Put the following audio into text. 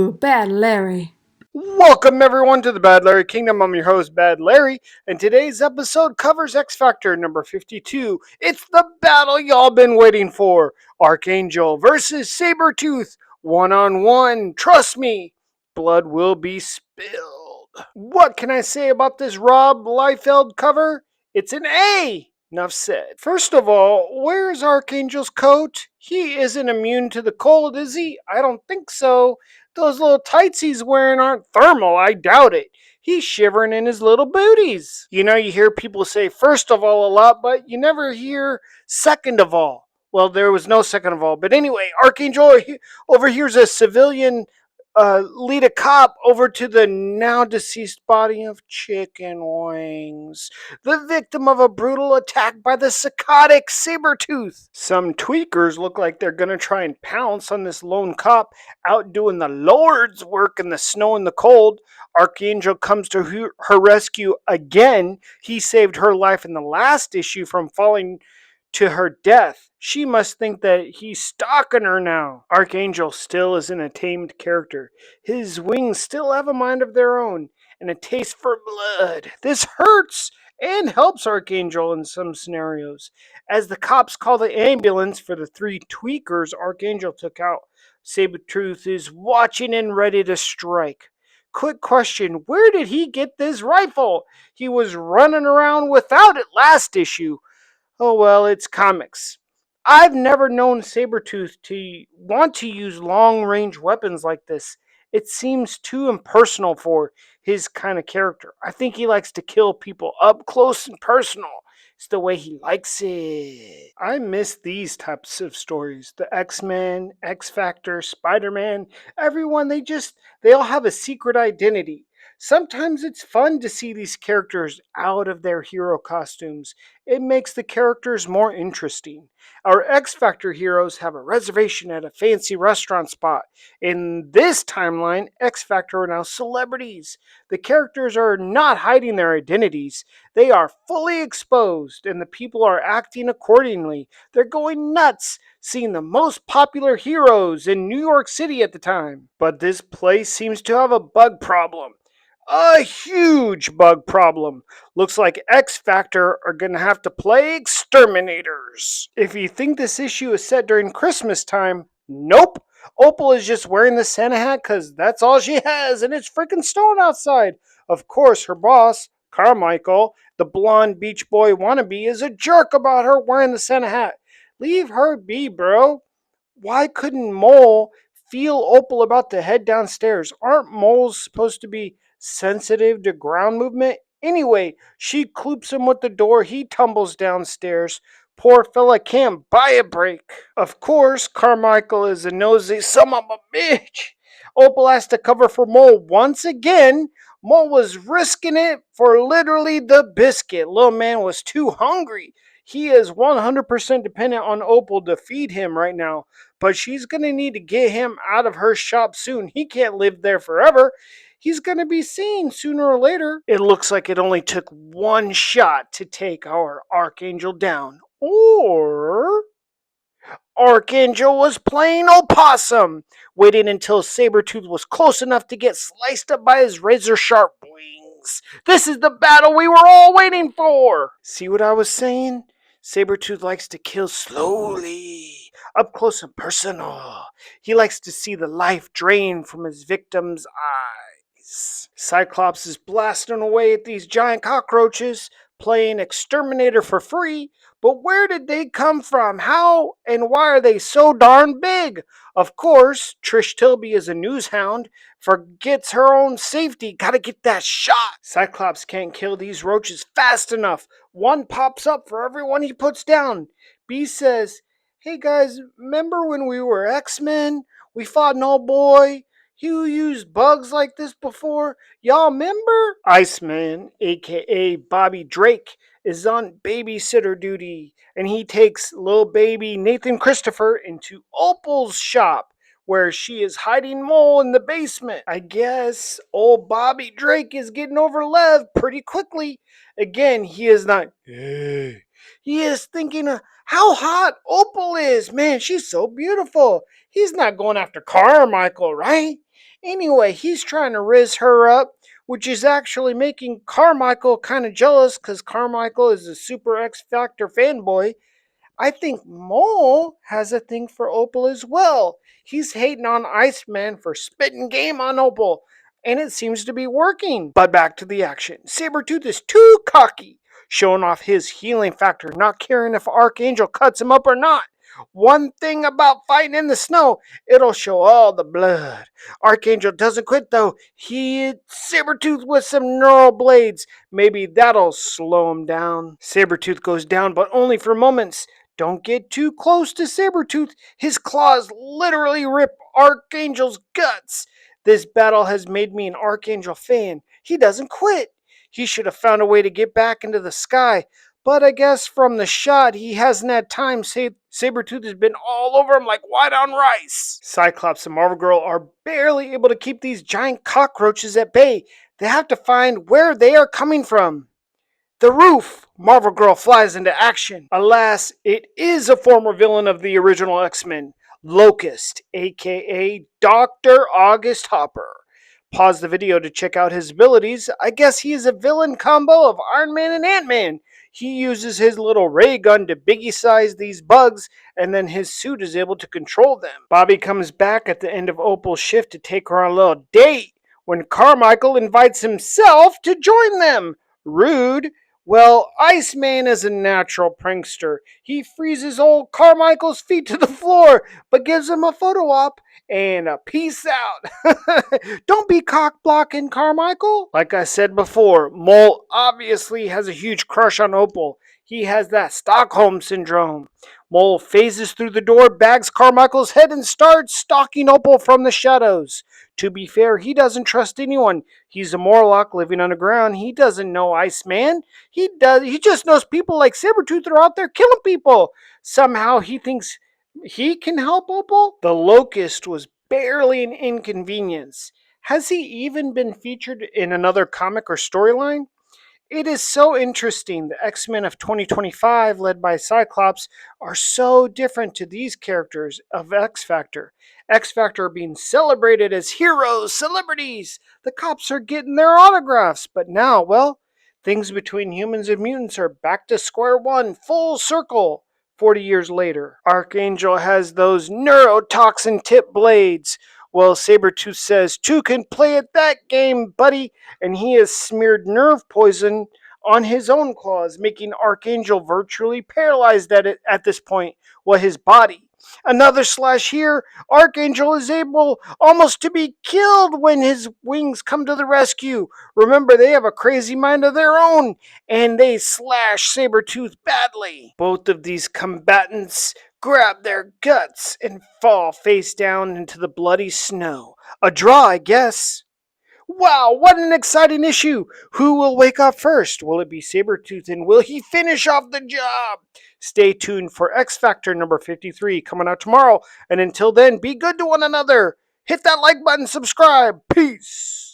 to Bad Larry. Welcome everyone to the Bad Larry Kingdom. I'm your host, Bad Larry, and today's episode covers X Factor number 52. It's the battle y'all been waiting for. Archangel versus Sabertooth. One-on-one. Trust me, blood will be spilled. What can I say about this Rob Liefeld cover? It's an A! Enough said. First of all, where's Archangel's coat? He isn't immune to the cold, is he? I don't think so. Those little tights he's wearing aren't thermal, I doubt it. He's shivering in his little booties. You know, you hear people say first of all a lot, but you never hear second of all. Well, there was no second of all. But anyway, Archangel overhears a civilian lead a cop over to the now deceased body of Chicken Wings, the victim of a brutal attack by the psychotic Sabertooth. Some tweakers look like they're gonna try and pounce on this lone cop out doing the Lord's work in the snow and the cold. Archangel comes to her rescue again. He saved her life in the last issue from falling to her death. She must think that he's stalking her now. Archangel still isn't a tamed character. His wings still have a mind of their own and a taste for blood. This hurts and helps Archangel in some scenarios. As the cops call the ambulance for the three tweakers Archangel took out, Sabertooth is watching and ready to strike. Quick question, where did he get this rifle? He was running around without it last issue. Oh well, it's comics. I've never known Sabertooth to want to use long range weapons like this. It seems too impersonal for his kind of character. I think he likes to kill people up close and personal. It's the way he likes it. I miss these types of stories. The X-Men, X Factor, Spider-Man, everyone, they all have a secret identity. Sometimes it's fun to see these characters out of their hero costumes. It makes the characters more interesting. Our X Factor heroes have a reservation at a fancy restaurant spot. In this timeline, X Factor are now celebrities. The characters are not hiding their identities, they are fully exposed, and the people are acting accordingly. They're going nuts, seeing the most popular heroes in New York City at the time. But this place seems to have a bug problem. A huge bug problem. Looks like X Factor are gonna have to play exterminators. If you think this issue is set during Christmas time, nope. Opal is just wearing the Santa hat because that's all she has, and it's freaking snowing outside. Of course, her boss, Carmichael, the blonde Beach Boy wannabe, is a jerk about her wearing the Santa hat. Leave her be, bro. Why couldn't Mole feel Opal about to head downstairs? Aren't moles supposed to be sensitive to ground movement? Anyway, she cloops him with the door. He tumbles downstairs. Poor fella can't buy a break. Of course, Carmichael is a nosy son of a bitch. Opal has to cover for Mole once again. Mole was risking it for literally the biscuit. Little man was too hungry. He is 100% dependent on Opal to feed him right now, but she's going to need to get him out of her shop soon. He can't live there forever. He's going to be seen sooner or later. It looks like it only took one shot to take our Archangel down. Or Archangel was playing opossum, waiting until Sabertooth was close enough to get sliced up by his razor sharp wings. This is the battle we were all waiting for! See what I was saying? Sabertooth likes to kill slowly, up close and personal. He likes to see the life drain from his victim's eyes. Cyclops is blasting away at these giant cockroaches, playing exterminator for free, but where did they come from? How and why are they so darn big? Of course, Trish Tilby is a news hound, forgets her own safety, gotta get that shot. Cyclops can't kill these roaches fast enough. One pops up for every one he puts down. B says, hey guys, remember when we were X-Men? We fought an old boy. You used bugs like this before? Y'all remember? Iceman, aka Bobby Drake, is on babysitter duty, and he takes little baby Nathan Christopher into Opal's shop, where she is hiding Mole in the basement. I guess old Bobby Drake is getting over Lev pretty quickly. Again, he is not, hey, He is thinking of how hot Opal is. Man, she's so beautiful. He's not going after Carmichael, right? Anyway, he's trying to riz her up, which is actually making Carmichael kind of jealous because Carmichael is a super X Factor fanboy. I think Mole has a thing for Opal as well. He's hating on Iceman for spitting game on Opal, and it seems to be working. But back to the action. Sabertooth is too cocky, showing off his healing factor, not caring if Archangel cuts him up or not. One thing about fighting in the snow, it'll show all the blood. Archangel doesn't quit though. He hits Sabertooth with some neural blades. Maybe that'll slow him down. Sabertooth goes down, but only for moments. Don't get too close to Sabertooth. His claws literally rip Archangel's guts. This battle has made me an Archangel fan. He doesn't quit. He should have found a way to get back into the sky. But I guess from the shot, he hasn't had time. Sabertooth has been all over him like white on rice. Cyclops and Marvel Girl are barely able to keep these giant cockroaches at bay. They have to find where they are coming from. The roof! Marvel Girl flies into action. Alas, it is a former villain of the original X-Men, Locust, aka Dr. August Hopper. Pause the video to check out his abilities. I guess he is a villain combo of Iron Man and Ant-Man. He uses his little ray gun to biggie size these bugs, and then his suit is able to control them. Bobby comes back at the end of Opal's shift to take her on a little date when Carmichael invites himself to join them. Rude. Well, Iceman is a natural prankster. He freezes old Carmichael's feet to the floor, but gives him a photo op and a peace out. Don't be cock blocking, Carmichael. Like I said before, Mole obviously has a huge crush on Opal. He has that Stockholm syndrome. Mole phases through the door, bags Carmichael's head, and starts stalking Opal from the shadows. To be fair, he doesn't trust anyone. He's a Morlock living underground. He doesn't know Iceman. He just knows people like Sabertooth are out there killing people. Somehow he thinks he can help Opal? The Locust was barely an inconvenience. Has he even been featured in another comic or storyline? It is so interesting. The X-Men of 2025, led by Cyclops, are so different to these characters of X Factor. X Factor are being celebrated as heroes, celebrities. The cops are getting their autographs. But now, well, things between humans and mutants are back to square one, full circle. 40 years later, Archangel has those neurotoxin tip blades. Well, Sabertooth says, two can play at that game, buddy, and he has smeared nerve poison on his own claws, making Archangel virtually paralyzed at this point. Well, his body. Another slash here. Archangel is able almost to be killed when his wings come to the rescue. Remember, they have a crazy mind of their own, and they slash Sabertooth badly. Both of these combatants grab their guts and fall face down into the bloody snow. A draw, I guess. Wow, what an exciting issue! Who will wake up first? Will it be Sabertooth, and will he finish off the job? Stay tuned for X Factor number 53 coming out tomorrow. And until then, be good to one another. Hit that like button, subscribe. Peace.